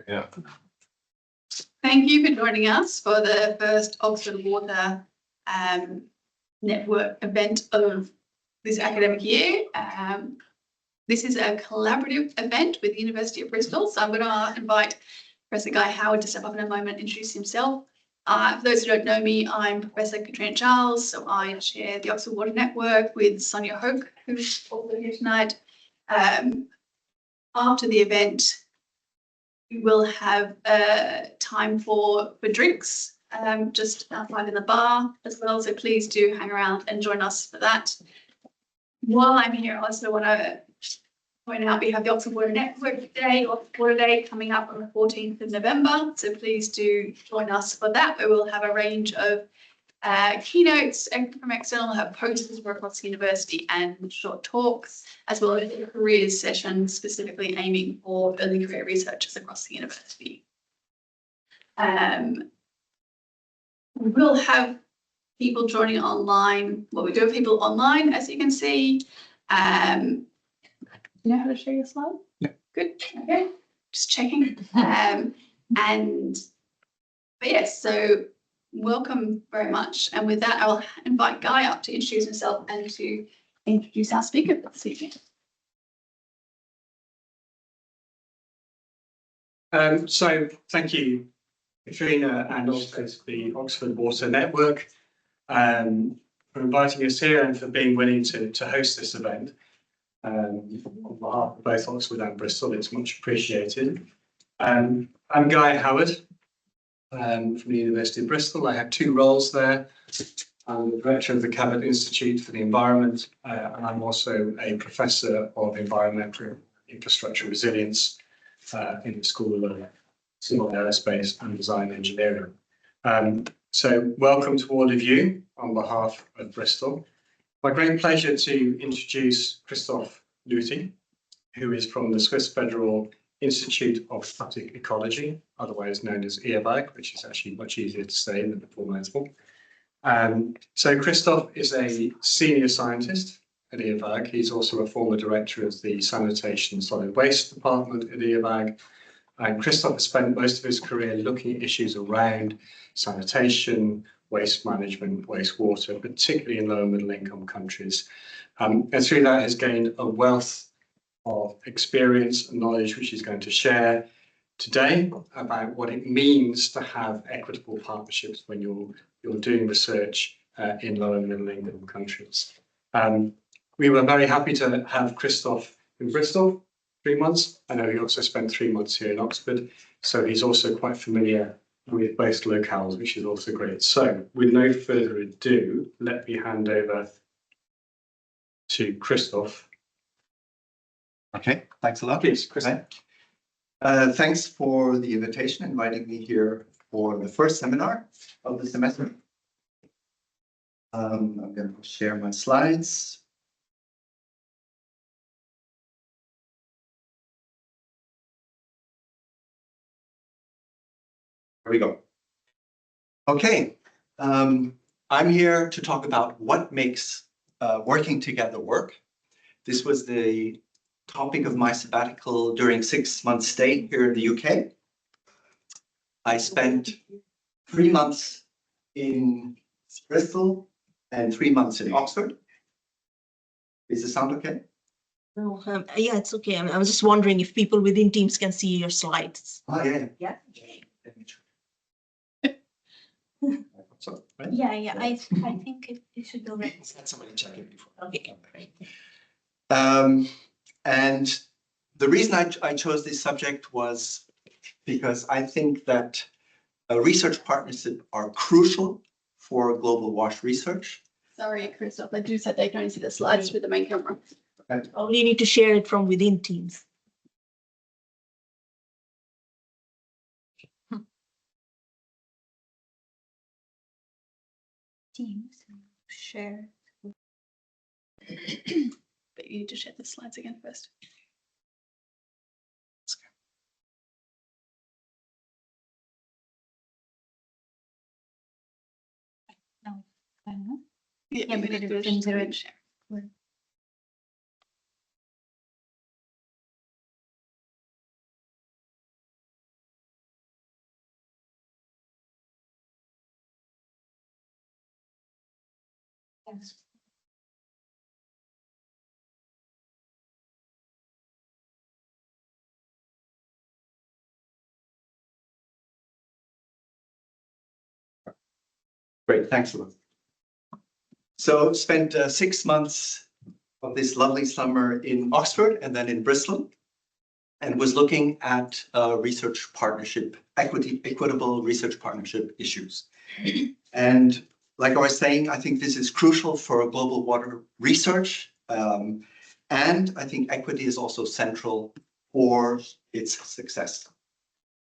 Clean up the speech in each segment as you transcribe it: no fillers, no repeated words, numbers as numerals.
Yeah. Thank you for joining us for the first Oxford Water Network event of this academic year. This is a collaborative event with the University of Bristol, so I'm going to invite Professor Guy Howard to step up in a moment and introduce himself. For those who don't know me, I'm Professor Katrina Charles, so I chair the Oxford Water Network with Sonia Hoke, who's also here tonight. After the event, we will have time for drinks just outside in the bar as well, so please do hang around and join us for that. While I'm here, I also want to point out we have the Oxford Water Network Day, Oxford Water Day, coming up on the 14th of November, so please do join us for that, where we'll have a range of keynotes from external, we'll have posters from across the university and short talks, as well as a careers session specifically aiming for early career researchers across the university. We will have people joining online. Well, we do have people online, as you can see. You know how to share your slide? Yeah. Good. Okay. Just checking. But yes, so welcome very much. And with that, I will invite Guy up to introduce himself and to introduce our speaker for this evening. So thank you, Katrina, and also to the Oxford Water Network for inviting us here and for being willing to host this event. On behalf of both Oxford and Bristol, it's much appreciated. I'm Guy Howard from the University of Bristol. I have two roles there. I'm the director of the Cabot Institute for the Environment, and I'm also a professor of environmental infrastructure resilience in the School of Civil Aerospace and Design Engineering. So welcome to all of you on behalf of Bristol. My great pleasure to introduce Christoph Lüthi, who is from the Swiss Federal Institute of Static Ecology, otherwise known as IABAG, which is actually much easier to say than the formulate. So Christoph is a senior scientist at IABAG. He's also a former director of the Sanitation Solid Waste Department at IABAG. And Christoph has spent most of his career looking at issues around sanitation, waste management, wastewater, particularly in low and middle income countries. And through that has gained a wealth of experience and knowledge, which he's going to share today about what it means to have equitable partnerships when you're doing research in low and middle income countries. We were very happy to have Christoph in Bristol 3 months. I know he also spent 3 months here in Oxford, so he's also quite familiar with both locales, which is also great. So with no further ado, let me hand over to Christoph. Okay, thanks a lot. Please, Christoph. Thanks for the invitation, inviting me here for the first seminar of the semester. I'm going to share my slides. Here we go. Okay, I'm here to talk about what makes working together work. This was the topic of my sabbatical during 6 months stay here in the UK. I spent 3 months in Bristol and 3 months in Oxford. Is the sound okay? No, yeah, it's okay. I was just wondering if people within Teams can see your slides. Oh, yeah. Yeah. Let me try. Right? Yeah. I think it should go right. Had somebody check it before. Okay, great. And the reason I chose this subject was because I think that research partnerships are crucial for global WASH research. Sorry, Christoph, I do said they can only see the slides with the main camera. Only need to share it from within Teams. Teams, share. But you need to share the slides again first. No, I don't know. Yeah, but it was in share. Yes. Great, thanks a lot. So spent 6 months of this lovely summer in Oxford and then in Bristol, and was looking at research partnership, equitable research partnership issues. And like I was saying, I think this is crucial for global water research. And I think equity is also central for its success.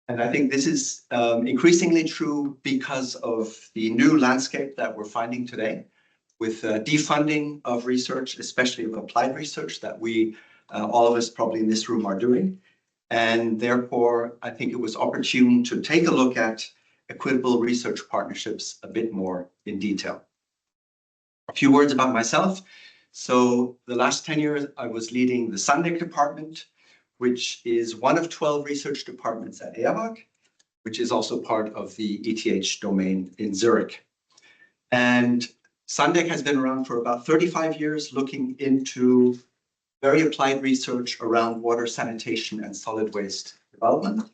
And I think this is increasingly true because of the new landscape that we're finding today with defunding of research, especially of applied research that we, all of us probably in this room are doing. And therefore, I think it was opportune to take a look at equitable research partnerships a bit more in detail. A few words about myself. So the last 10 years, I was leading the SANDEC department, which is one of 12 research departments at EAVAG, which is also part of the ETH domain in Zurich. And SANDEC has been around for about 35 years, looking into very applied research around water sanitation and solid waste development.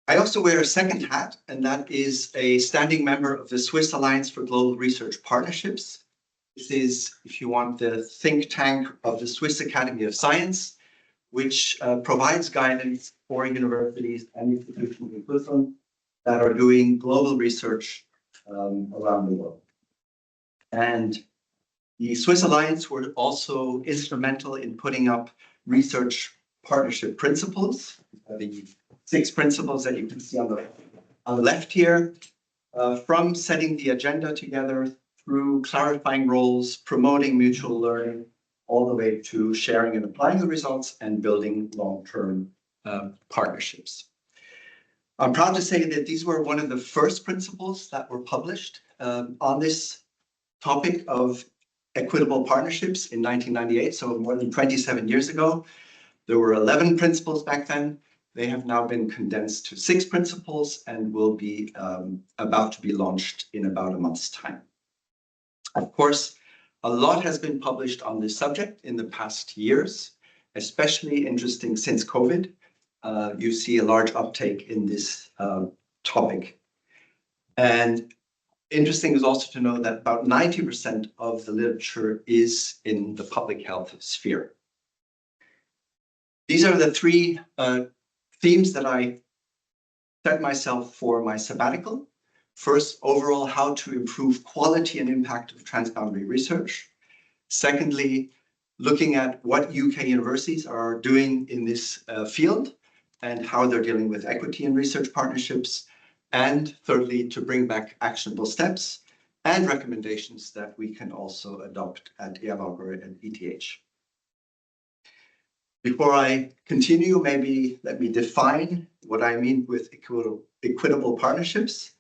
I also wear a second hat, and that is a standing member of the Swiss Alliance for Global Research Partnerships. This is, if you want, the think tank of the Swiss Academy of Science, which provides guidance for universities and institutions in Switzerland that are doing global research around the world. And the Swiss Alliance were also instrumental in putting up research partnership principles, the 6 principles that you can see on the left here, from setting the agenda together through clarifying roles, promoting mutual learning, all the way to sharing and applying the results and building long-term partnerships. I'm proud to say that these were one of the first principles that were published on this topic of equitable partnerships in 1998, so more than 27 years ago. There were 11 principles back then. They have now been condensed to 6 principles and will be about to be launched in about a month's time. Of course, a lot has been published on this subject in the past years, especially interesting since COVID. You see a large uptake in this topic. And interesting is also to know that about 90% of the literature is in the public health sphere. These are the 3 themes that I set myself for my sabbatical. First, overall, how to improve quality and impact of transboundary research. Secondly, looking at what UK universities are doing in this field and how they're dealing with equity in research partnerships. And thirdly, to bring back actionable steps and recommendations that we can also adopt at EAVAG and ETH. Before I continue, maybe let me define what I mean with equitable partnerships.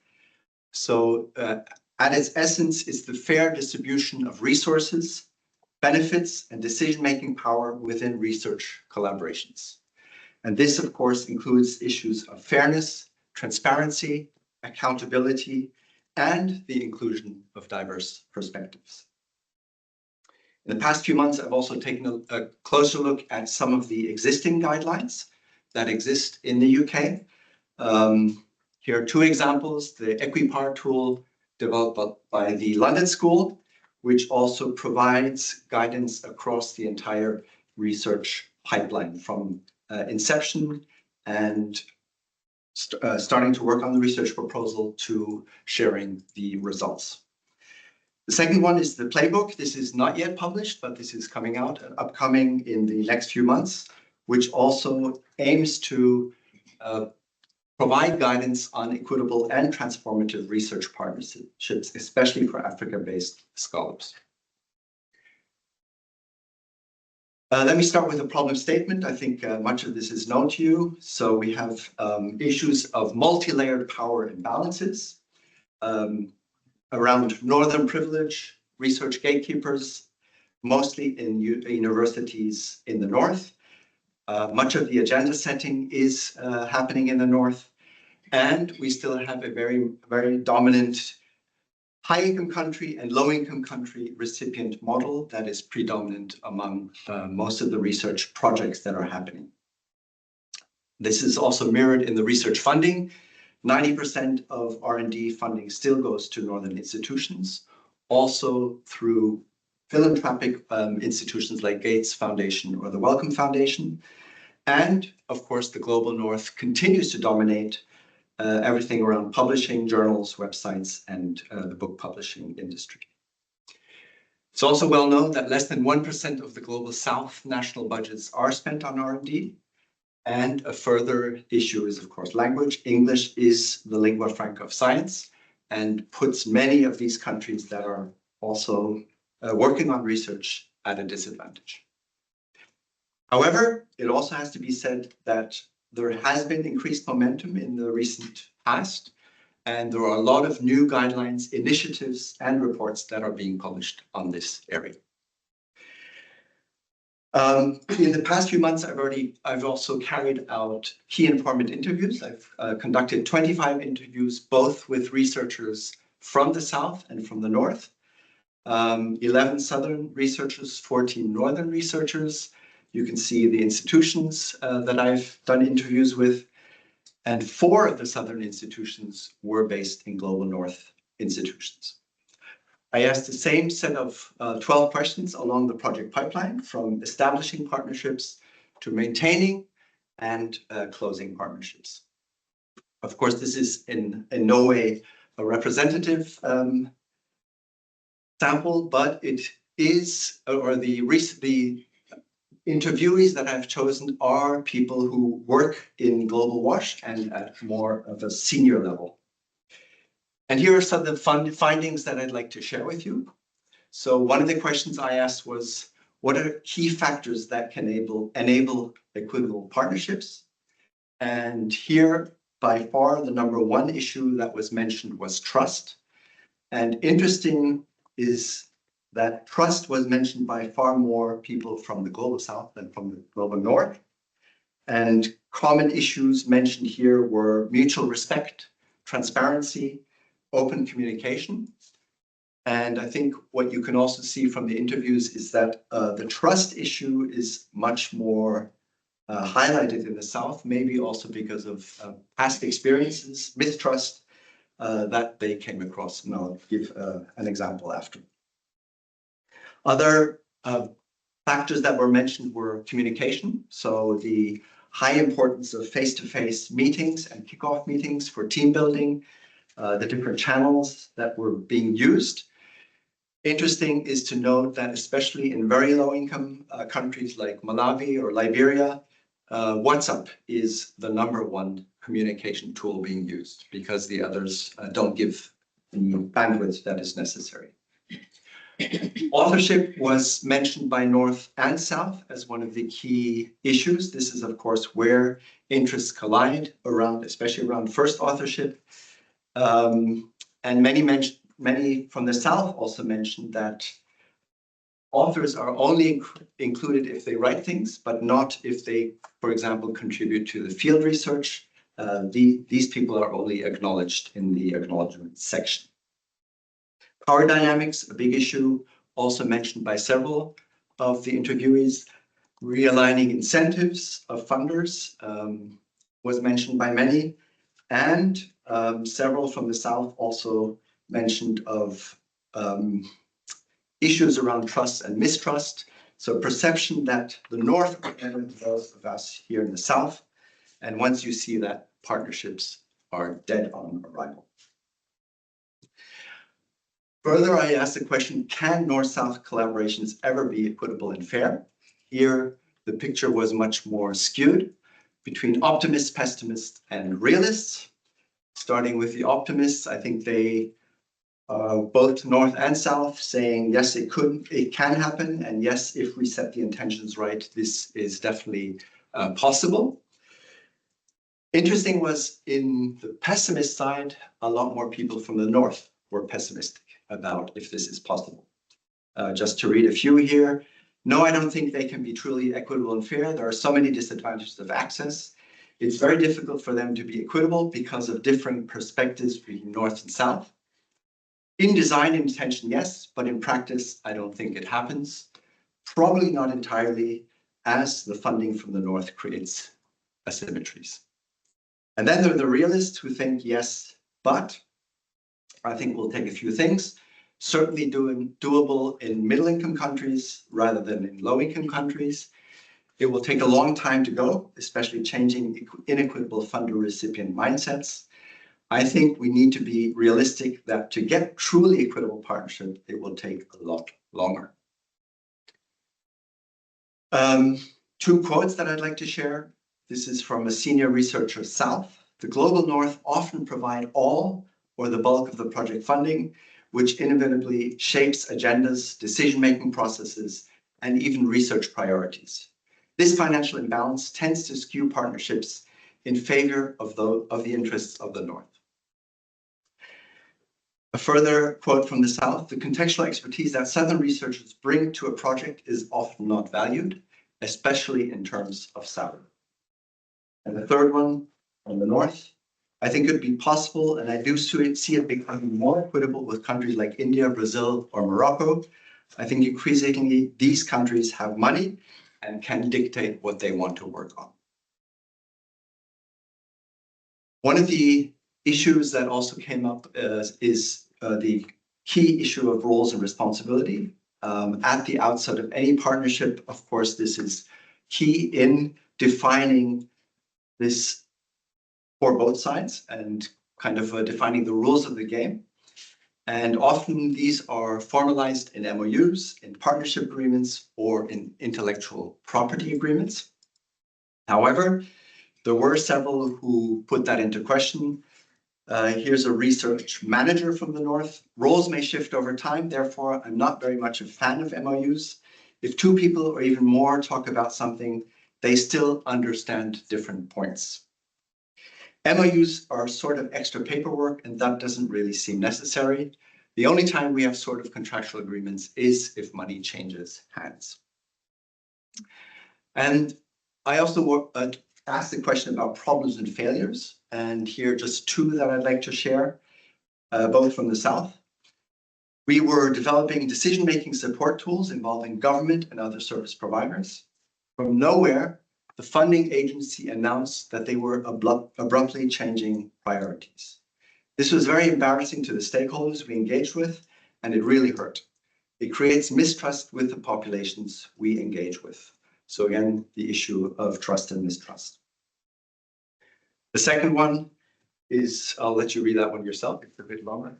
So at its essence, it's the fair distribution of resources, benefits, and decision-making power within research collaborations. And this, of course, includes issues of fairness, transparency, accountability, and the inclusion of diverse perspectives. In the past few months, I've also taken a closer look at some of the existing guidelines that exist in the UK. Here are 2 examples: the Equipar tool developed by the London School, which also provides guidance across the entire research pipeline from inception and starting to work on the research proposal to sharing the results. The second one is the playbook. This is not yet published, but this is coming out and upcoming in the next few months, which also aims to provide guidance on equitable and transformative research partnerships, especially for Africa-based scholars. Let me start with a problem statement. I think much of this is known to you. So we have issues of multi-layered power imbalances around northern privilege, research gatekeepers, mostly in universities in the north. Much of the agenda setting is happening in the north. And we still have a very, very dominant high-income country and low-income country recipient model that is predominant among most of the research projects that are happening. This is also mirrored in the research funding. 90% of R&D funding still goes to Northern institutions, also through philanthropic institutions like Gates Foundation or the Wellcome Foundation. And of course, the Global North continues to dominate everything around publishing, journals, websites, and the book publishing industry. It's also well known that less than 1% of the Global South national budgets are spent on R&D. And a further issue is, of course, language. English is the lingua franca of science and puts many of these countries that are also working on research at a disadvantage. However, it also has to be said that there has been increased momentum in the recent past, and there are a lot of new guidelines, initiatives, and reports that are being published on this area. In the past few months, I've also carried out key informant interviews. I've conducted 25 interviews, both with researchers from the South and from the North, 11 Southern researchers, 14 Northern researchers. You can see the institutions that I've done interviews with, and 4 of the Southern institutions were based in Global North institutions. I asked the same set of 12 questions along the project pipeline, from establishing partnerships to maintaining and closing partnerships. Of course, this is in no way a representative sample, but it is, or the interviewees that I've chosen are people who work in Global WASH and at more of a senior level. And here are some of the findings that I'd like to share with you. So one of the questions I asked was, what are key factors that can enable equitable partnerships? And here, by far, the #1 issue that was mentioned was trust. And interesting is that trust was mentioned by far more people from the Global South than from the Global North. And common issues mentioned here were mutual respect, transparency, open communication. And I think what you can also see from the interviews is that the trust issue is much more highlighted in the South, maybe also because of past experiences, mistrust that they came across. And I'll give an example after. Other factors that were mentioned were communication. So the high importance of face-to-face meetings and kickoff meetings for team building, the different channels that were being used. Interesting is to note that especially in very low-income countries like Malawi or Liberia, WhatsApp is the #1 communication tool being used because the others don't give the bandwidth that is necessary. Authorship was mentioned by North and South as one of the key issues. This is, of course, where interests collide around, especially around first authorship. And many from the South also mentioned that authors are only included if they write things, but not if they, for example, contribute to the field research. These people are only acknowledged in the acknowledgement section. Power dynamics, a big issue, also mentioned by several of the interviewees. Realigning incentives of funders was mentioned by many. And several from the South also mentioned of issues around trust and mistrust. So perception that the North are better than those of us here in the South. And once you see that, partnerships are dead on arrival. Further, I asked the question, can North-South collaborations ever be equitable and fair? Here, the picture was much more skewed between optimists, pessimists, and realists. Starting with the optimists, I think they both North and South saying, yes, it can happen. And yes, if we set the intentions right, this is definitely possible. Interesting was in the pessimist side, a lot more people from the North were pessimistic about if this is possible. Just to read a few here. No, I don't think they can be truly equitable and fair. There are so many disadvantages of access. It's very difficult for them to be equitable because of different perspectives between North and South. In design intention, yes, but in practice, I don't think it happens. Probably not entirely, as the funding from the North creates asymmetries. And then there are the realists who think, yes, but I think we'll take a few things. Certainly doable in middle-income countries rather than in low-income countries. It will take a long time to go, especially changing inequitable funder recipient mindsets. I think we need to be realistic that to get truly equitable partnership, it will take a lot longer. Two quotes that I'd like to share. This is from a senior researcher south. The global north often provide all or the bulk of the project funding, which inevitably shapes agendas, decision-making processes, and even research priorities. This financial imbalance tends to skew partnerships in favor of the interests of the north. A further quote from the south, the contextual expertise that southern researchers bring to a project is often not valued, especially in terms of salary. And the third one from the north, I think it would be possible, and I do see it becoming more equitable with countries like India, Brazil, or Morocco. I think increasingly these countries have money and can dictate what they want to work on. One of the issues that also came up is the key issue of roles and responsibility. At the outset of any partnership, of course, this is key in defining this for both sides and kind of defining the rules of the game. And often these are formalized in MOUs, in partnership agreements, or in intellectual property agreements. However, there were several who put that into question. Here's a research manager from the north. Roles may shift over time, therefore I'm not very much a fan of MOUs. If two people or even more talk about something, they still understand different points. MOUs are sort of extra paperwork, and that doesn't really seem necessary. The only time we have sort of contractual agreements is if money changes hands. And I also asked the question about problems and failures, and here are just two that I'd like to share, both from the south. We were developing decision-making support tools involving government and other service providers. From nowhere, the funding agency announced that they were abruptly changing priorities. This was very embarrassing to the stakeholders we engaged with, and it really hurt. It creates mistrust with the populations we engage with. So again, the issue of trust and mistrust. The second one is, I'll let you read that one yourself, it's a bit longer.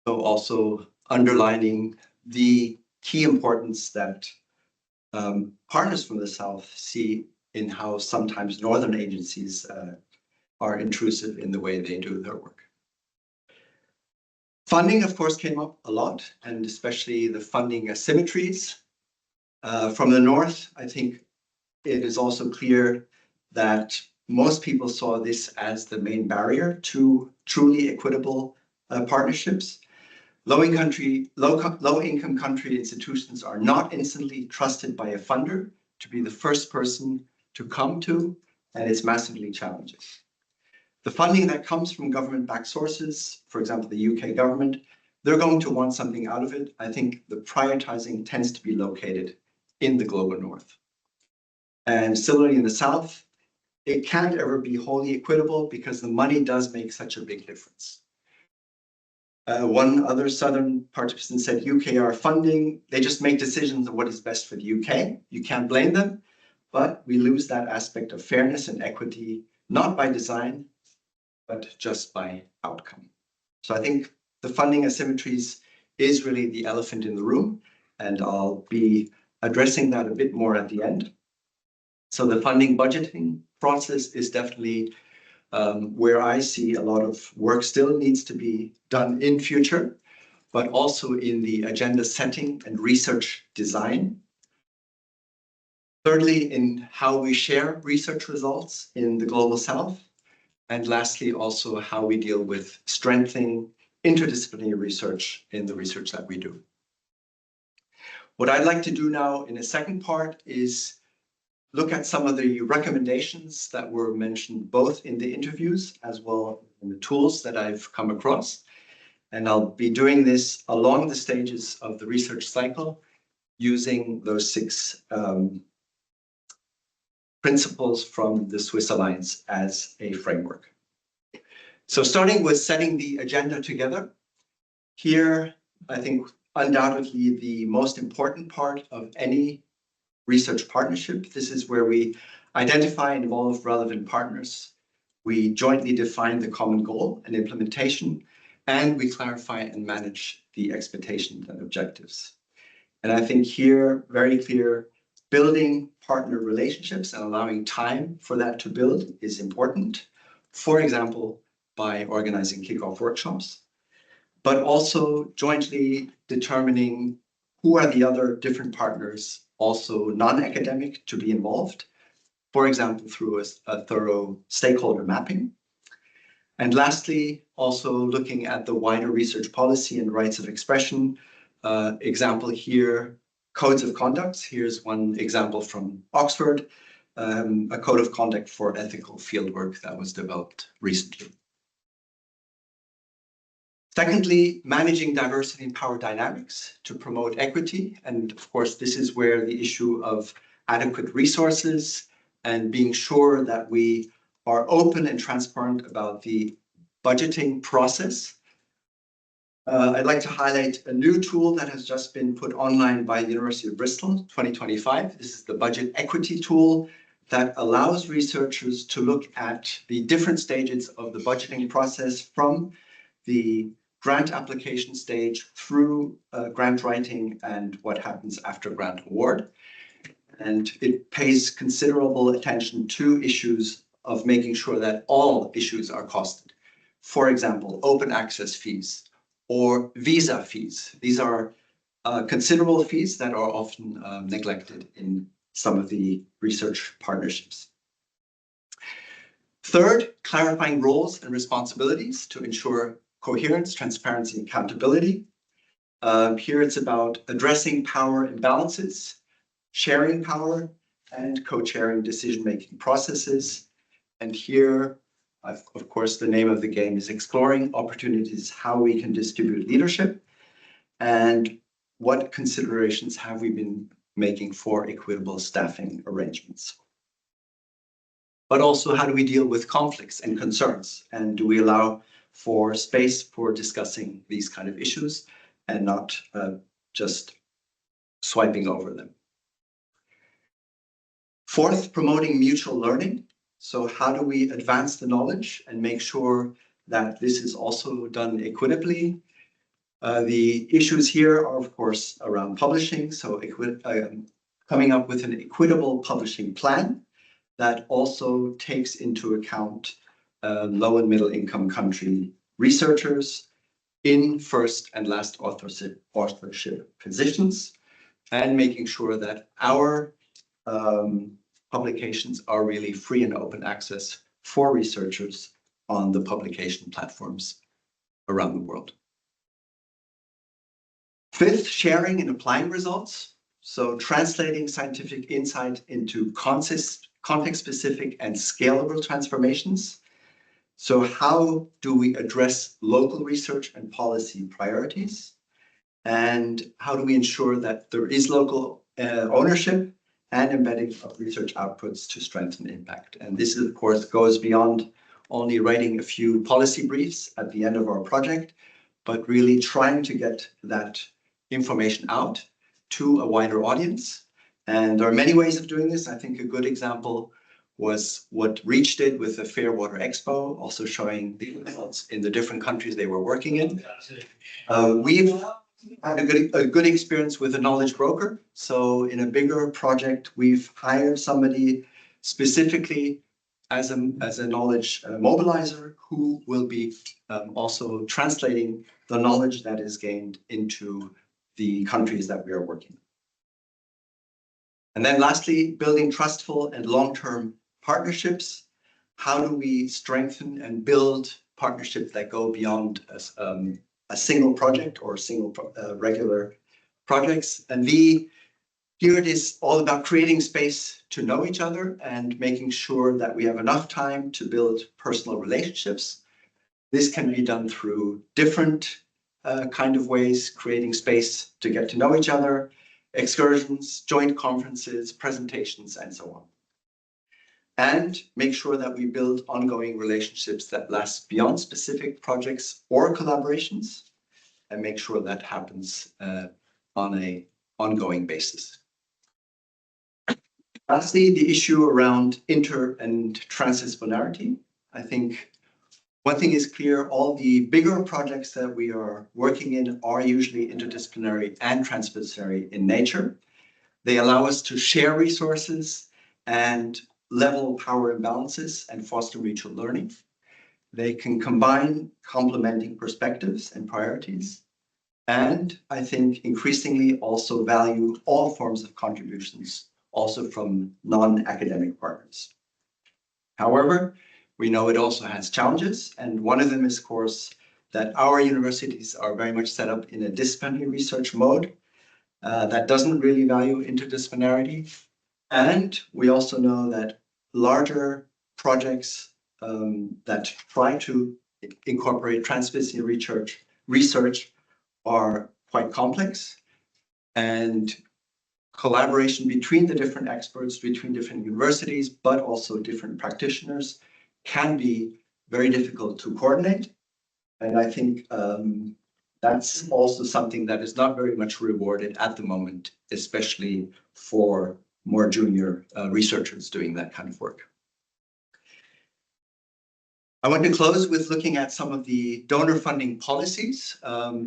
So also underlining the key importance that partners from the South see in how sometimes northern agencies are intrusive in the way they do their work. Funding, of course, came up a lot, and especially the funding asymmetries. From the north, I think it is also clear that most people saw this as the main barrier to truly equitable partnerships. Low-income country institutions are not instantly trusted by a funder to be the first person to come to, and it's massively challenging. The funding that comes from government-backed sources, for example, the UK government, they're going to want something out of it. I think the prioritizing tends to be located in the global north. And similarly in the south, it can't ever be wholly equitable because the money does make such a big difference. One other southern participant said UKR funding, they just make decisions on what is best for the UK. You can't blame them, but we lose that aspect of fairness and equity, not by design, but just by outcome. So I think the funding asymmetries is really the elephant in the room, and I'll be addressing that a bit more at the end. So the funding budgeting process is definitely where I see a lot of work still needs to be done in future, but also in the agenda setting and research design. Thirdly, in how we share research results in the Global South. And lastly, also how we deal with strengthening interdisciplinary research in the research that we do. What I'd like to do now in a second part is look at some of the recommendations that were mentioned both in the interviews as well as in the tools that I've come across. And I'll be doing this along the stages of the research cycle using those 6 principles from the Swiss Alliance as a framework. So starting with setting the agenda together, here I think undoubtedly the most important part of any research partnership. This is where we identify and involve relevant partners. We jointly define the common goal and implementation, and we clarify and manage the expectations and objectives. And I think here, very clear, building partner relationships and allowing time for that to build is important. For example, by organizing kickoff workshops, but also jointly determining who are the other different partners, also non-academic, to be involved, for example, through a thorough stakeholder mapping. And lastly, also looking at the wider research policy and rights of expression. Example here, codes of conduct. Here's one example from Oxford, a code of conduct for ethical fieldwork that was developed recently. Secondly, managing diversity and power dynamics to promote equity. And of course, this is where the issue of adequate resources and being sure that we are open and transparent about the budgeting process. I'd like to highlight a new tool that has just been put online by the University of Bristol 2025. This is the budget equity tool that allows researchers to look at the different stages of the budgeting process from the grant application stage through grant writing and what happens after grant award. And it pays considerable attention to issues of making sure that all issues are costed. For example, open access fees or visa fees. These are considerable fees that are often neglected in some of the research partnerships. Third, clarifying roles and responsibilities to ensure coherence, transparency, and accountability. Here it's about addressing power imbalances, sharing power, and co-chairing decision-making processes. And here, of course, the name of the game is exploring opportunities, how we can distribute leadership, and what considerations have we been making for equitable staffing arrangements. But also, how do we deal with conflicts and concerns? And do we allow for space for discussing these kind of issues and not just swiping over them? Fourth, promoting mutual learning. So how do we advance the knowledge and make sure that this is also done equitably? The issues here are, of course, around publishing. So coming up with an equitable publishing plan that also takes into account low and middle income country researchers in first and last authorship positions, and making sure that our publications are really free and open access for researchers on the publication platforms around the world. Fifth, sharing and applying results. So translating scientific insight into context-specific and scalable transformations. So how do we address local research and policy priorities? And how do we ensure that there is local ownership and embedding of research outputs to strengthen impact? And this, of course, goes beyond only writing a few policy briefs at the end of our project, but really trying to get that information out to a wider audience. And there are many ways of doing this. I think a good example was what Reach did with the Fairwater Expo, also showing the results in the different countries they were working in. We've had a good experience with a knowledge broker. So in a bigger project, we've hired somebody specifically as a knowledge mobilizer who will be also translating the knowledge that is gained into the countries that we are working in. And then lastly, building trustful and long-term partnerships. how do we strengthen and build partnerships that go beyond a single project or single regular projects. And V, here it is all about creating space to know each other and making sure that we have enough time to build personal relationships. This can be done through different kind of ways, creating space to get to know each other, excursions, joint conferences, presentations, and so on. And make sure that we build ongoing relationships that last beyond specific projects or collaborations, and make sure that happens on an ongoing basis. Lastly, the issue around inter and transdisciplinarity. I think one thing is clear, all the bigger projects that we are working in are usually interdisciplinary and transdisciplinary in nature. They allow us to share resources and level power imbalances and foster mutual learning. They can combine complementing perspectives and priorities. And I think increasingly also value all forms of contributions, also from non-academic partners. However, we know it also has challenges. And one of them is, of course, that our universities are very much set up in a disciplinary research mode that doesn't really value interdisciplinarity. And we also know that larger projects that try to incorporate transdisciplinary research are quite complex, and collaboration between the different experts, between different universities, but also different practitioners can be very difficult to coordinate. And I think that's also something that is not very much rewarded at the moment, especially for more junior researchers doing that kind of work. I want to close with looking at some of the donor funding policies.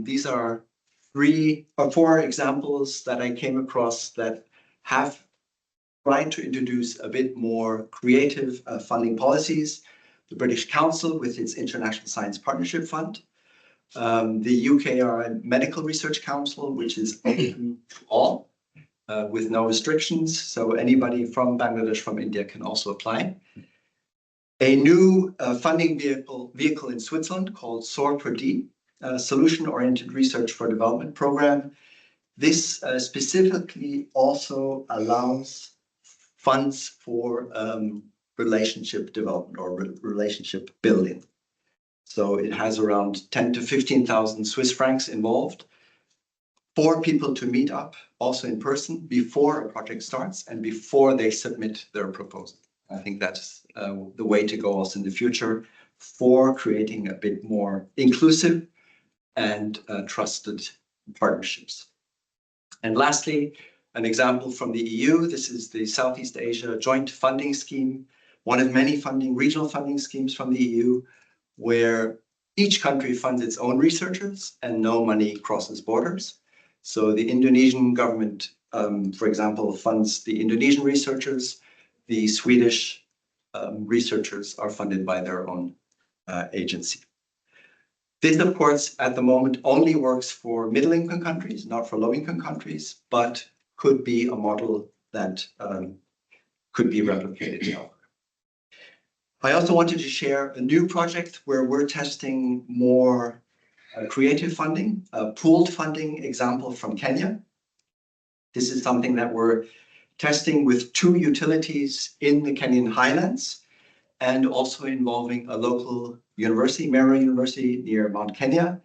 These are 3 or 4 examples that I came across that have tried to introduce a bit more creative funding policies. The British Council with its International Science Partnership Fund, the UKR Medical Research Council, which is open to all with no restrictions. So anybody from Bangladesh, from India can also apply. A new funding vehicle in Switzerland called SOR-per-D, Solution-Oriented Research for Development Program. This specifically also allows funds for relationship development or relationship building. So it has around 10 to 15,000 Swiss francs involved for people to meet up also in person before a project starts and before they submit their proposal. I think that's the way to go also in the future for creating a bit more inclusive and trusted partnerships. And lastly, an example from the EU. This is the Southeast Asia Joint Funding Scheme, one of many regional funding schemes from the EU, where each country funds its own researchers and no money crosses borders. So the Indonesian government, for example, funds the Indonesian researchers. The Swedish researchers are funded by their own agency. This, of course, at the moment only works for middle-income countries, not for low-income countries, but could be a model that could be replicated elsewhere. I also wanted to share a new project where we're testing more creative funding, a pooled funding example from Kenya. This is something that we're testing with 2 utilities in the Kenyan highlands and also involving a local university, Meru University near Mount Kenya,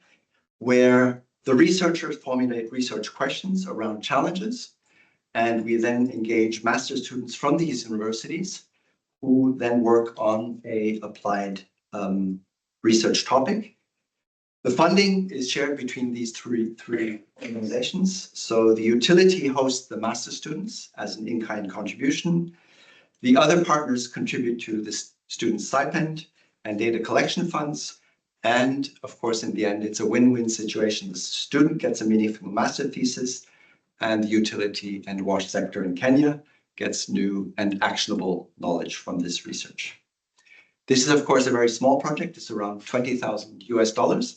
where the researchers formulate research questions around challenges, and we then engage master's students from these universities who then work on a applied research topic. The funding is shared between these three organizations. So the utility hosts the master students as an in-kind contribution. The other partners contribute to the student stipend and data collection funds. And of course, in the end, it's a win-win situation. The student gets a meaningful master thesis, and the utility and wash sector in Kenya gets new and actionable knowledge from this research. This is, of course, a very small project. It's around $20,000,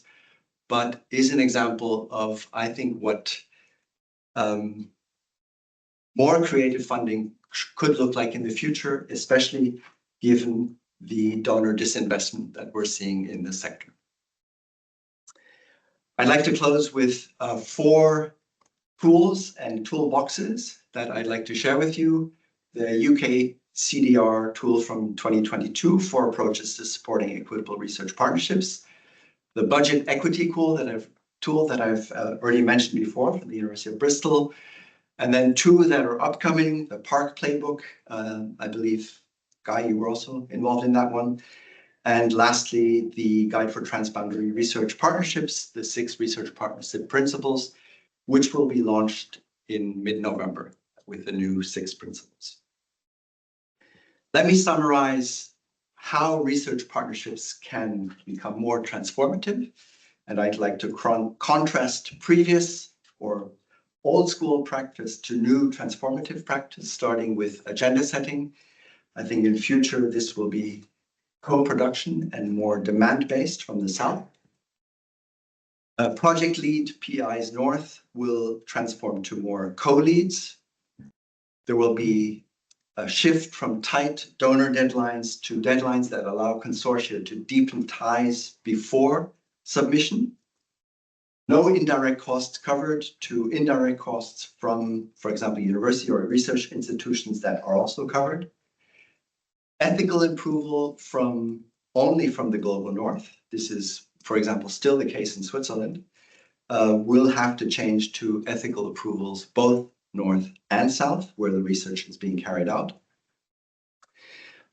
but is an example of, I think, what more creative funding could look like in the future, especially given the donor disinvestment that we're seeing in the sector. I'd like to close with 4 tools and toolboxes that I'd like to share with you. The UK CDR tool from 2022 for approaches to supporting equitable research partnerships. The budget equity tool that I've already mentioned before from the University of Bristol. And then 2 that are upcoming, the Park Playbook. I believe, Guy, you were also involved in that one. And lastly, the Guide for Transboundary Research Partnerships, the 6 research partnership principles, which will be launched in mid-November with the new 6 principles. Let me summarize how research partnerships can become more transformative. And I'd like to contrast previous or old school practice to new transformative practice, starting with agenda setting. I think in future, this will be co-production and more demand-based from the South. Project lead PIs North will transform to more co-leads. There will be a shift from tight donor deadlines to deadlines that allow consortia to deepen ties before submission. No indirect costs covered to indirect costs from, for example, university or research institutions that are also covered. Ethical approval only from the global North. This is, for example, still the case in Switzerland. Will have to change to ethical approvals, both North and South, where the research is being carried out.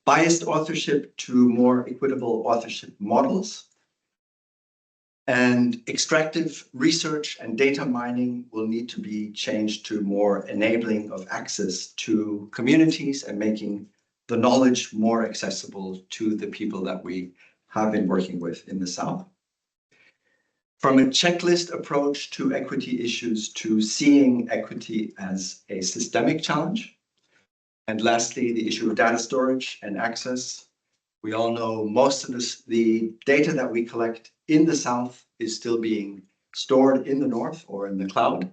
Biased authorship to more equitable authorship models. And extractive research and data mining will need to be changed to more enabling of access to communities and making the knowledge more accessible to the people that we have been working with in the South. From a checklist approach to equity issues to seeing equity as a systemic challenge. And lastly, the issue of data storage and access. We all know most of the data that we collect in the South is still being stored in the North or in the cloud.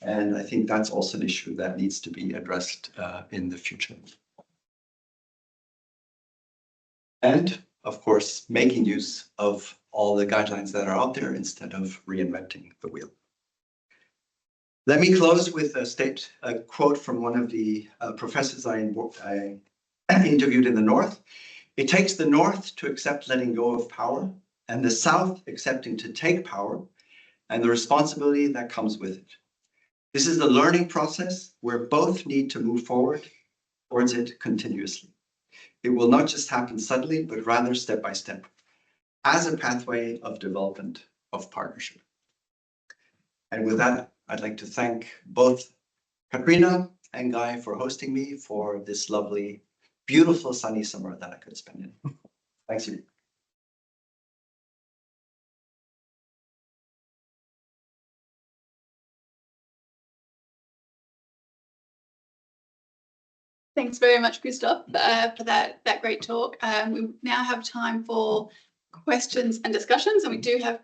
And I think that's also an issue that needs to be addressed in the future. And of course, making use of all the guidelines that are out there instead of reinventing the wheel. Let me close with a quote from one of the professors I interviewed in the North. It takes the North to accept letting go of power and the South accepting to take power and the responsibility that comes with it. This is a learning process where both need to move forward towards it continuously. It will not just happen suddenly, but rather step by step as a pathway of development of partnership. And with that, I'd like to thank both Katrina and Guy for hosting me for this lovely, beautiful sunny summer that I could spend in. Thanks you. Thanks very much, Christoph, for that great talk. We now have time for questions and discussions, and we do have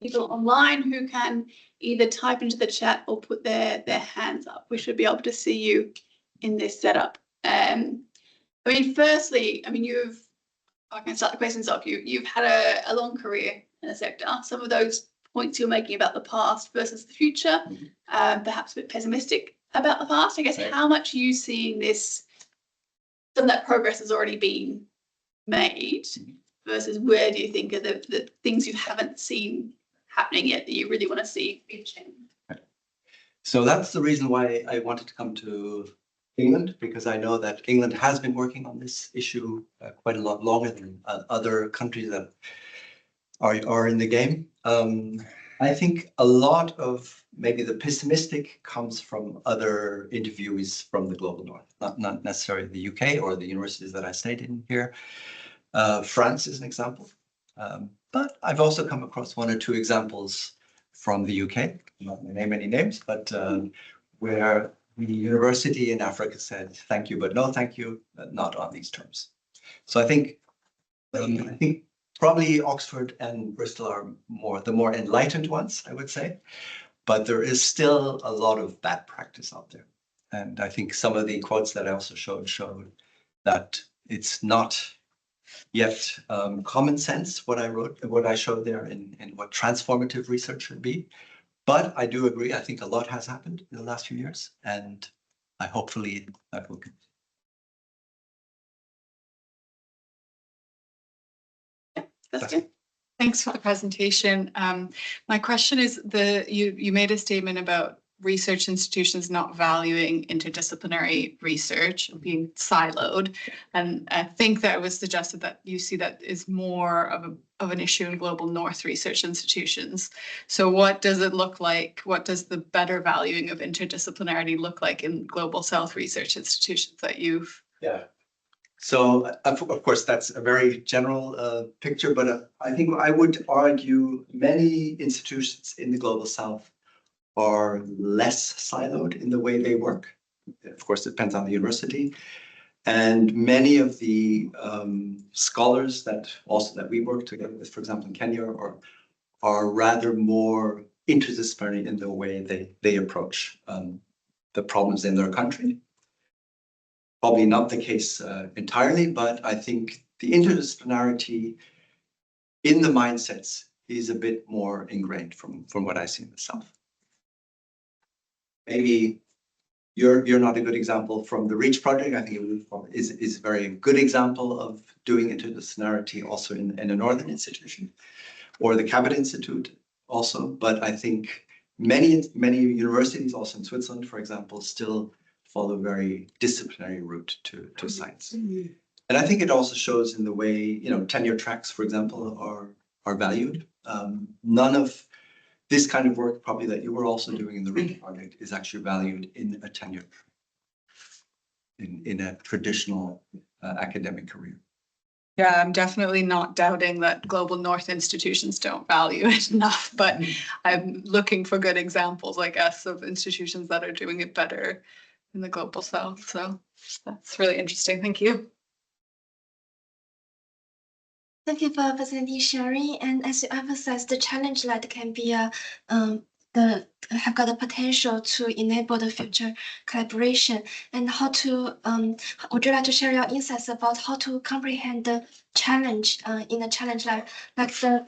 people online who can either type into the chat or put their hands up. We should be able to see you in this setup. Firstly, I can start the questions off. You've had a long career in the sector. Some of those points you're making about the past versus the future, perhaps a bit pessimistic about the past. I guess, how much are you seeing this, some of that progress has already been made versus where do you think are the things you haven't seen happening yet that you really want to see be changed? So that's the reason why I wanted to come to England, because I know that England has been working on this issue quite a lot longer than other countries that are in the game. I think a lot of maybe the pessimistic comes from other interviewees from the global North, not necessarily the UK or the universities that I stayed in here. France is an example, but I've also come across 1 or 2 examples from the UK, I'm not going to name any names, but where the university in Africa said, thank you, but no thank you, not on these terms. So I think probably Oxford and Bristol are the more enlightened ones, I would say, but there is still a lot of bad practice out there. And I think some of the quotes that I also showed that it's not yet common sense, what I showed there in what transformative research should be. But I do agree, I think a lot has happened in the last few years, and hopefully that will continue. That's good. Thanks for the presentation. My question is you made a statement about research institutions not valuing interdisciplinary research, being siloed, and I think that it was suggested that you see that is more of an issue in global north research institutions. So what does it look like? What does the better valuing of interdisciplinarity look like in global south research institutions that you've? Yeah. So of course, that's a very general picture, but I think I would argue many institutions in the global south are less siloed in the way they work. Of course, it depends on the university. And many of the scholars that we work together with, for example, in Kenya, are rather more interdisciplinary in the way they approach the problems in their country. Probably not the case entirely, but I think the interdisciplinarity in the mindsets is a bit more ingrained from what I see in the South. Maybe you're not a good example from the REACH project. I think it is a very good example of doing interdisciplinarity also in a northern institution, or the Cabot Institute also. But I think many universities also in Switzerland, for example, still follow a very disciplinary route to science. And I think it also shows in the way, tenure tracks, for example, are valued. None of this kind of work, probably that you were also doing in the REACH project, is actually valued in a tenure, in a traditional academic career. Yeah, I'm definitely not doubting that global north institutions don't value it enough, but I'm looking for good examples, I guess, of institutions that are doing it better in the global south. So that's really interesting. Thank you. Thank you for presenting, Sherry. And as you emphasized, the challenge that can be have got the potential to enable the future collaboration, and how to would you like to share your insights about how to comprehend the challenge in a challenge like the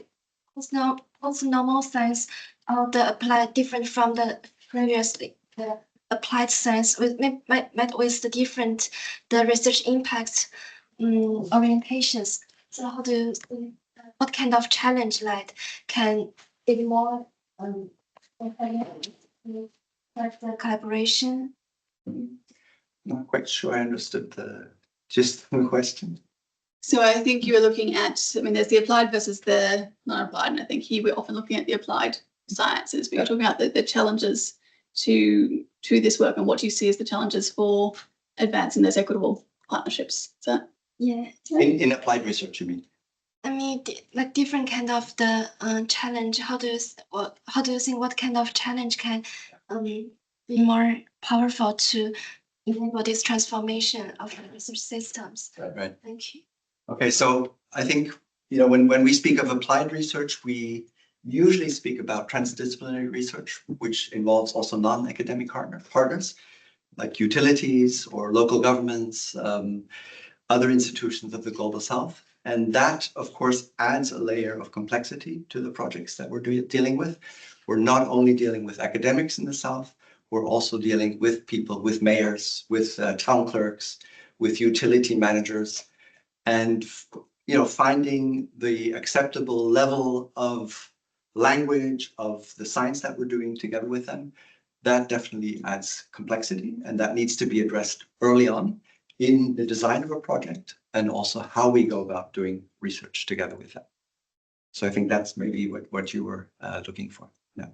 post-normal science or the applied different from the previously the applied science with met with the different the research impacts orientations. So how do you think, what kind of challenge like can be more like the collaboration? Not quite sure I understood the gist of the question. So I think you were looking at, there's the applied versus the non-applied, and I think here we're often looking at the applied sciences. But you're talking about the challenges to this work, and what do you see as the challenges for advancing those equitable partnerships? Is that? Yeah. In applied research, you mean? I mean, like different kind of the challenge. How do you think what kind of challenge can be more powerful to enable this transformation of the research systems? Right. Thank you. Okay, so I think when we speak of applied research, we usually speak about transdisciplinary research, which involves also non-academic partners like utilities or local governments, other institutions of the global south. And that, of course, adds a layer of complexity to the projects that we're dealing with. We're not only dealing with academics in the south, we're also dealing with people, with mayors, with town clerks, with utility managers, and finding the acceptable level of language of the science that we're doing together with them. That definitely adds complexity, and that needs to be addressed early on in the design of a project, and also how we go about doing research together with them. So I think that's maybe what you were looking for. Yeah.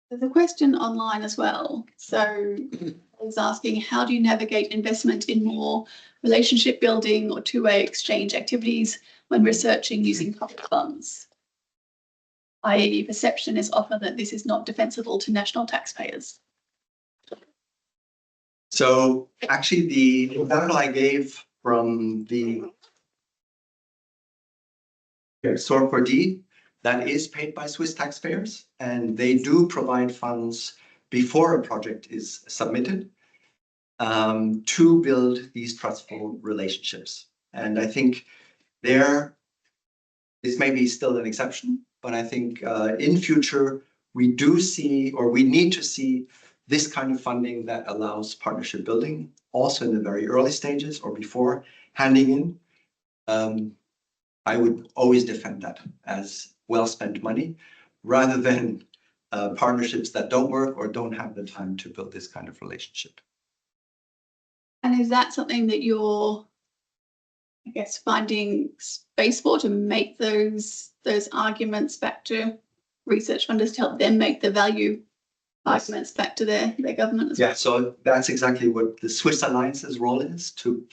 There's a question online as well. So I was asking, how do you navigate investment in more relationship building or two-way exchange activities when researching using public funds? i.e. perception is often that this is not defensible to national taxpayers. So actually the example I gave from the SOR4D, that is paid by Swiss taxpayers, and they do provide funds before a project is submitted. to build these trustful relationships. And I think this may be still an exception, but I think in future, we do see, or we need to see this kind of funding that allows partnership building, also in the very early stages or before handing in. I would always defend that as well-spent money, rather than partnerships that don't work or don't have the time to build this kind of relationship. And is that something that you're, I guess, finding space for, to make those arguments back to research funders to help them make the value arguments back to their government as well? Yeah, so that's exactly what the Swiss Alliance's role is, to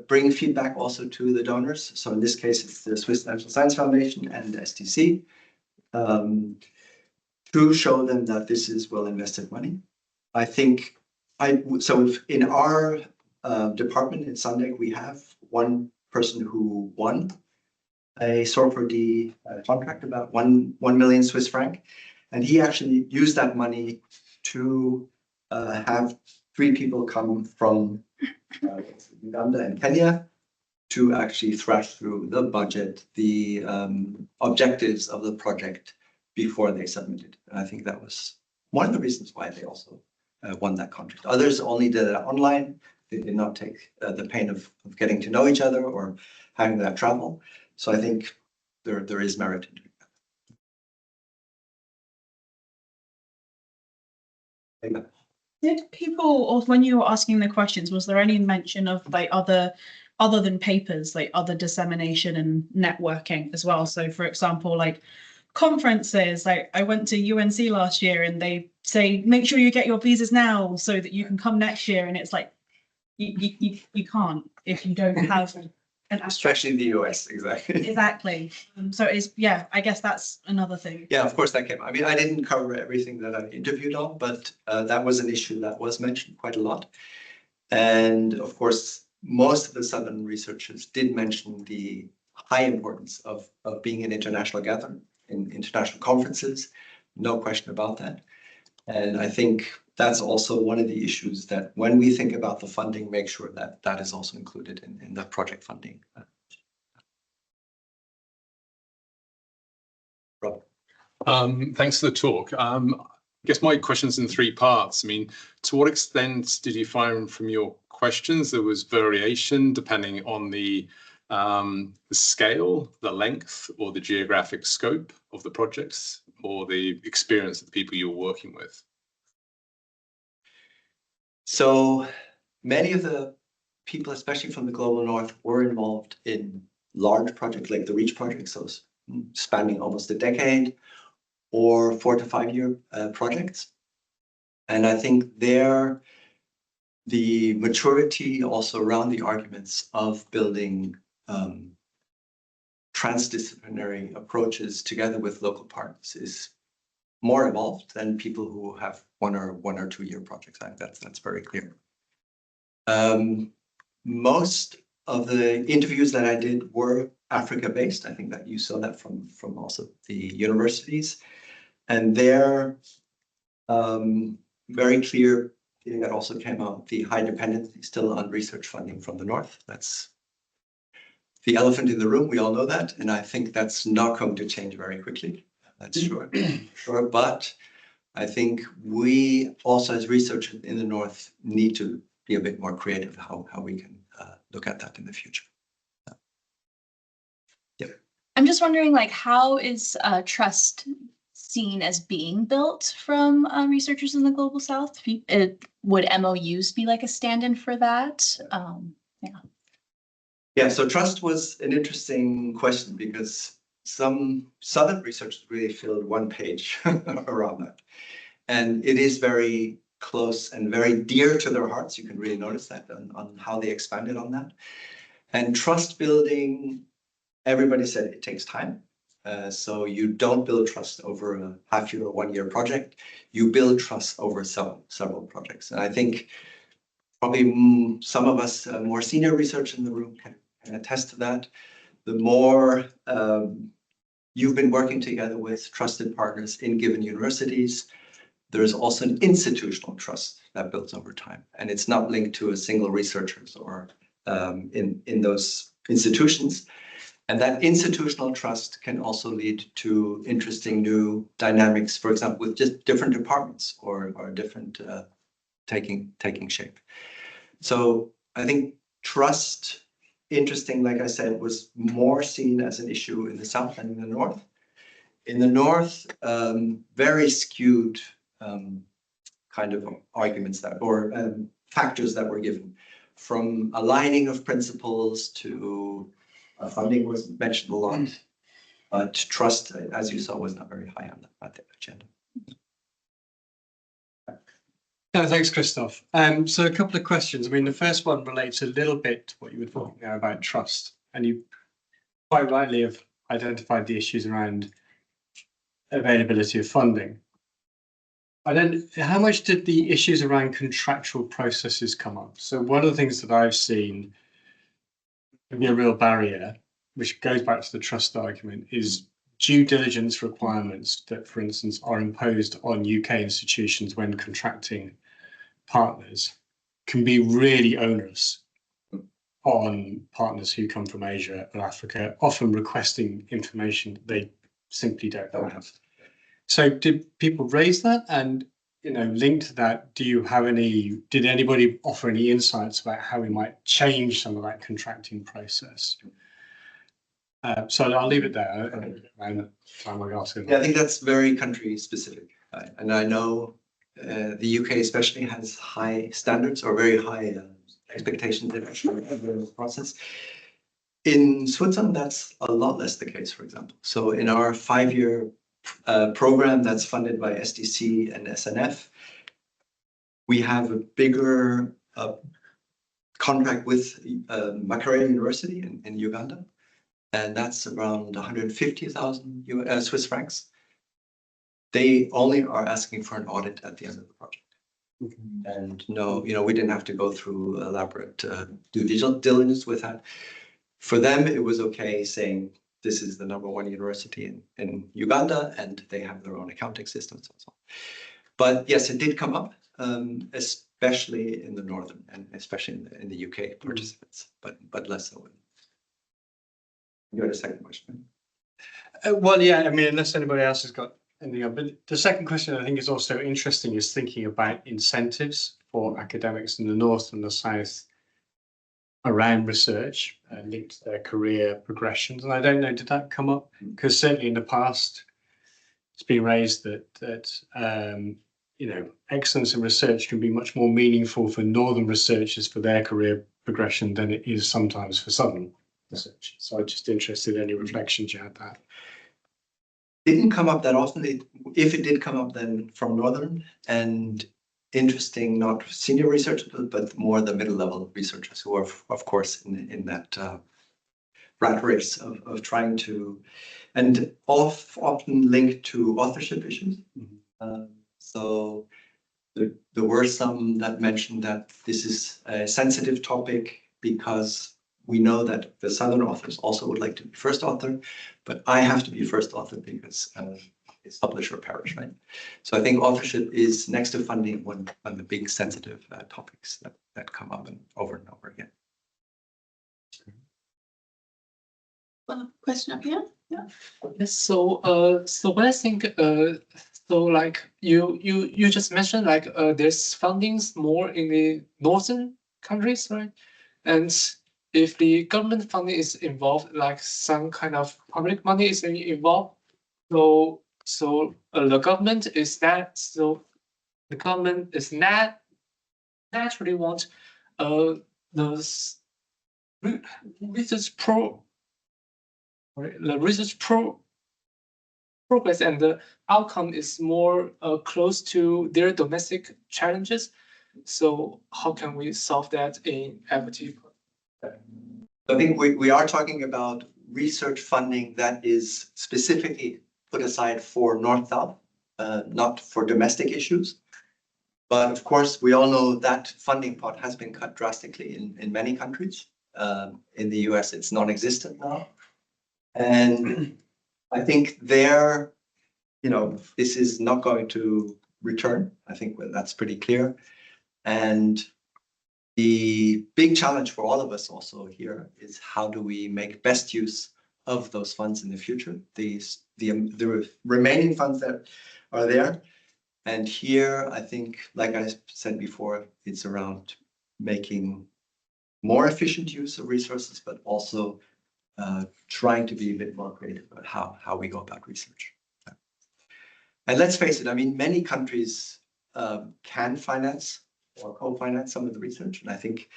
bring feedback also to the donors. So in this case, it's the Swiss National Science Foundation and the STC, to show them that this is well invested money. I think in our department in Sandek, we have one person who won a SOR4D contract, about 1 million Swiss franc. And he actually used that money to have 3 people come from Uganda and Kenya to actually thrash through the budget, the objectives of the project before they submitted. And I think that was one of the reasons why they also won that contract. Others only did it online. They did not take the pain of getting to know each other or having that travel. So I think there is merit in doing that. Did people, or when you were asking the questions, was there any mention of like other than papers, like other dissemination and networking as well? So for example, like conferences, like I went to UNC last year and they say, make sure you get your visas now so that you can come next year. And it's like, you can't if you don't have Especially in the US, exactly. Exactly. So it's, yeah, I guess that's another thing. Yeah, of course that came. I mean, I didn't cover everything that I interviewed on, but that was an issue that was mentioned quite a lot. And of course, most of the Southern researchers did mention the high importance of being an international gathering in international conferences. No question about that. And I think that's also one of the issues that when we think about the funding, make sure that that is also included in the project funding. Rob. Thanks for the talk. I guess my question's in 3 parts. I mean, to what extent did you find from your questions there was variation depending on the scale, the length, or the geographic scope of the projects, or the experience of the people you were working with? So many of the people, especially from the global north, were involved in large projects like the REACH project, so spanning almost a decade, or 4 to 5 year projects. And I think there, the maturity also around the arguments of building transdisciplinary approaches together with local partners is more evolved than people who have 1 or 2 year projects. I think that's very clear. Most of the interviews that I did were Africa based. I think that you saw that from also the universities, and they're very clear. That also came out, the high dependency still on research funding from the north. That's the elephant in the room. We all know that, and I think that's not going to change very quickly. That's sure. But I think we also, as researchers in the north, need to be a bit more creative how we can look at that in the future. Yeah. I'm just wondering, like, how is trust seen as being built from researchers in the global south? Would MOUs be like a stand-in for that? Yeah, so trust was an interesting question because some Southern researchers really filled 1 page around that. And it is very close and very dear to their hearts. You can really notice that on how they expanded on that. And trust building, everybody said it takes time. So you don't build trust over a half year or 1 year project. You build trust over several projects. And I think probably some of us more senior researchers in the room can attest to that. The more you've been working together with trusted partners in given universities, there is also an institutional trust that builds over time, and it's not linked to a single researchers or in those institutions. And that institutional trust can also lead to interesting new dynamics, for example, with just different departments or different taking shape. So I think trust, interesting, like I said, was more seen as an issue in the South than in the North. In the North, very skewed kind of arguments that, or factors that were given, from aligning of principles to funding was mentioned a lot, but trust, as you saw, was not very high on the agenda. No, thanks, Christoph. So a couple of questions. I mean, the first one relates a little bit to what you were talking now about trust, and you quite rightly have identified the issues around availability of funding. And then how much did the issues around contractual processes come up? So one of the things that I've seen can be a real barrier, which goes back to the trust argument, is due diligence requirements that, for instance, are imposed on UK institutions when contracting partners can be really onerous on partners who come from Asia or Africa, often requesting information they simply don't have. So did people raise that? And, you know, linked to that, did anybody offer any insights about how we might change some of that contracting process? So I'll leave it there. And yeah, I think that's very country specific. And I know the UK especially has high standards or very high expectations in the process. In Switzerland, that's a lot less the case, for example. So in our 5-year program that's funded by SDC and SNF, we have a bigger contract with Makerere University in Uganda, and that's around 150,000 Swiss francs. They only are asking for an audit at the end of the project. And no, you know, we didn't have to go through elaborate due diligence with that. For them, it was okay saying this is the #1 university in Uganda, and they have their own accounting systems and so on. But yes, it did come up, especially in the northern and especially in the UK participants, but less so. You had a second question. Well, yeah, I mean, unless anybody else has got anything else. But the second question I think is also interesting is thinking about incentives for academics in the north and the south around research linked to their career progressions. And I don't know, did that come up? Because certainly in the past, it's been raised that you know, excellence in research can be much more meaningful for northern researchers for their career progression than it is sometimes for southern research. So I'm just interested in any reflections you had that. Didn't come up that often. If it did come up, then from northern, and interesting, not senior researchers, but more the middle level researchers who are, of course, in that rat race of trying to, and often linked to authorship issues. So there were some that mentioned that this is a sensitive topic because we know that the southern authors also would like to be first author, but I have to be first author because it's publish or perish, right? So I think authorship is next to funding one of the big sensitive topics that come up and over again. One question up here. Yeah. Yes, so when I think so like you just mentioned like there's fundings more in the northern countries, right? And if the government funding is involved, like some kind of public money is involved, so the government is that, so the government is not naturally want those research progress and the outcome is more close to their domestic challenges. So how can we solve that in equity? I think we are talking about research funding that is specifically put aside for North-South, not for domestic issues. But of course, we all know that funding pot has been cut drastically in many countries. In the US, it's non-existent now. And I think there, you know, this is not going to return. I think that's pretty clear. And the big challenge for all of us also here is how do we make best use of those funds in the future, the remaining funds that are there. And here, I think, like I said before, it's around making more efficient use of resources, but also trying to be a bit more creative about how we go about research. And let's face it, I mean, many countries can finance or co-finance some of the research. And I think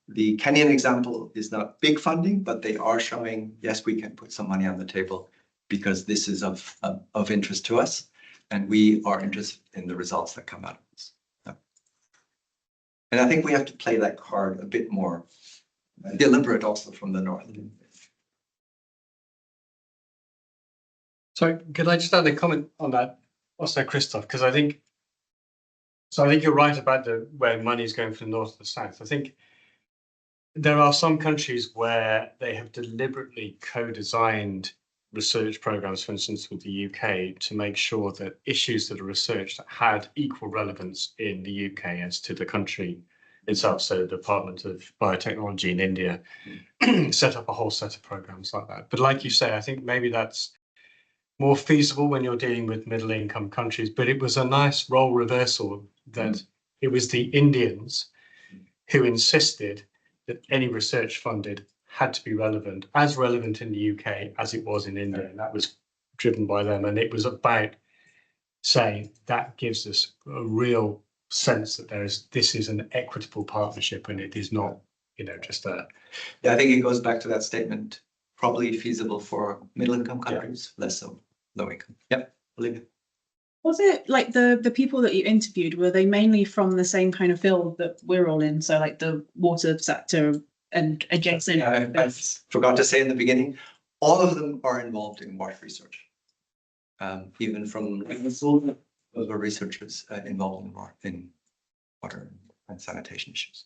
the Kenyan example is not big funding, but they are showing, yes, we can put some money on the table because this is of interest to us. And we are interested in the results that come out of this. And I think we have to play that card a bit more deliberate also from the North. So could I just add a comment on that also, Christoph? Because I think you're right about where money is going from the north to the south. I think there are some countries where they have deliberately co-designed research programs, for instance, with the UK, to make sure that issues that are researched had equal relevance in the UK as to the country itself. So the Department of Biotechnology in India set up a whole set of programs like that. But like you say, I think maybe that's more feasible when you're dealing with middle-income countries. But it was a nice role reversal that it was the Indians who insisted that any research funded had to be relevant in the UK as it was in India. And that was driven by them. And it was about saying that gives us a real sense that this is an equitable partnership and it is not, just a... Yeah, I think it goes back to that statement, probably feasible for middle-income countries, less so low-income. Yep, Olivia. Was it like the people that you interviewed, were they mainly from the same kind of field that we're all in? So like the water sector and adjacent? Yeah, I forgot to say in the beginning, all of them are involved in water research. Even from those were researchers involved in water and sanitation issues.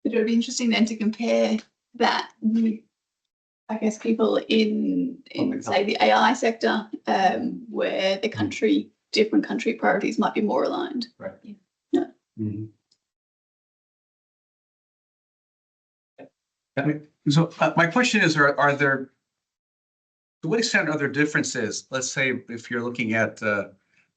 It would be interesting then to compare that with, I guess, people in say the AI sector, where the different country priorities might be more aligned. Right. Yeah. Mm-hmm. So my question is, are there, to what extent are there differences? Let's say if you're looking at a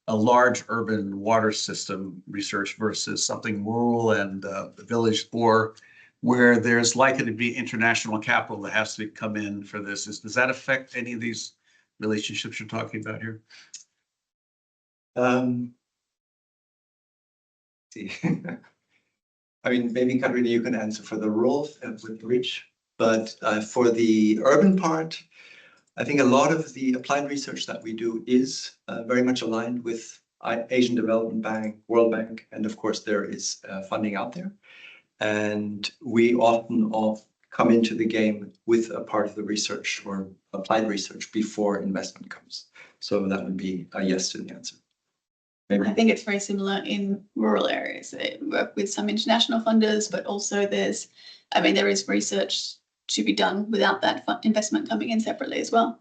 large urban water system research versus something rural and village, or where there's likely to be international capital that has to come in for this. Does that affect any of these relationships you're talking about here? See. I mean, maybe Katrina, you can answer for the rural with reach, but for the urban part, I think a lot of the applied research that we do is very much aligned with Asian Development Bank, World Bank, and of course there is funding out there. And we often come into the game with a part of the research or applied research before investment comes. So that would be a yes to the answer. Maybe. I think it's very similar in rural areas. They work with some international funders, but also there is research to be done without that investment coming in separately as well.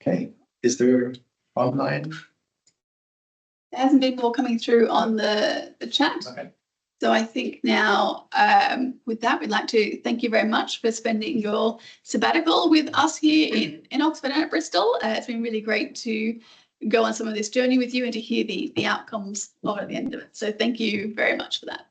Okay, is there online? There hasn't been more coming through on the chat. Okay. So I think now with that, we'd like to thank you very much for spending your sabbatical with us here in Oxford and at Bristol. It's been really great to go on some of this journey with you and to hear the outcomes of it at the end of it. So thank you very much for that.